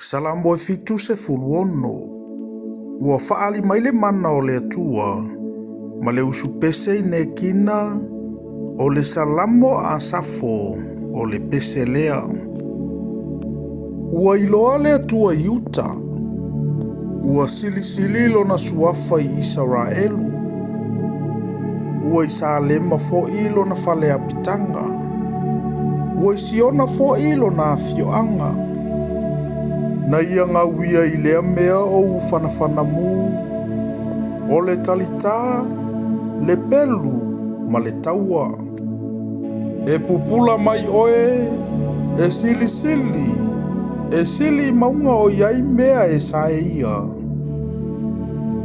Salamo e fitu se fuluono. Ua faali mai le mana o le atua. Ma le usu pese ne kina o le salamo a safo o le pese lea. Ua iloa le atua iuta. Ua silisili lo na suafa i Israelu. Ua isa lema fo ilo na fale apitanga. Ua isiona fo ilo na afioanga. Na ia ngawia i lea mea o ufanafanamu, o le talita, le pelu, ma le taua. E pupula mai oe, e sili sili, e sili maunga o iai mea e sae ia.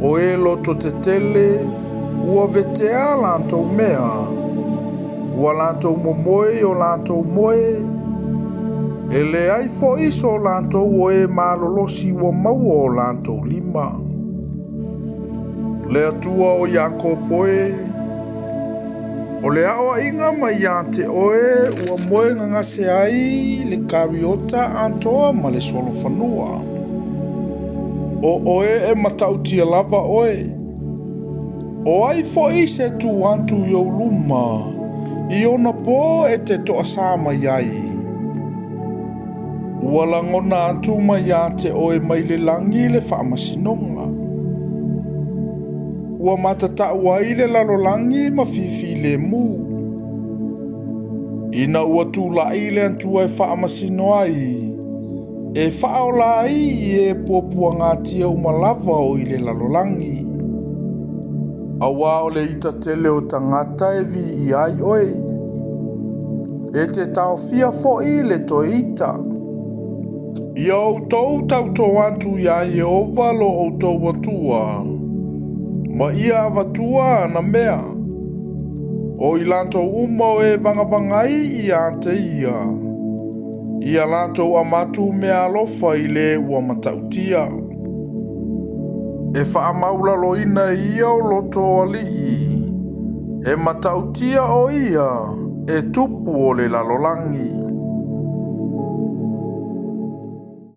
O e loto te tele, ua vetea lantou mea, ua lantou momoe o lantou moe, e le ai fo iso lantou o e malolosi ua maua o lantou lima. Le atua o Iakopoe, o le awa inga ma ia te oe ua moe ngangase ai le kariota antoa ma le solo fanua. O oe e matautia lava oe. O ai fo ise tu antu youluma, i ona po e te toa sama iai. Ua langona atu mai a te oe mai le langi le whaamasinonga. Ua matata ua i le lalolangi ma fifi le mu. Ina ua tula i le antua e whaamasino ai. E whaola ai i e puapua ngatia umalava o i le lalolangi. Awa o le ita tele o tangata e vi i ai oe. E te tau fia fo i le to ita. Ia outou tautou atu ia Yehova lo outou watua. Ma ia avatua na mea. O i lantou uma o e vangavangai ia te ia. Ia lantou amatu mea alofa i le ua matautia. E whaamaula loina ia o loto alii. E matautia o ia e tupu o le lalolangi.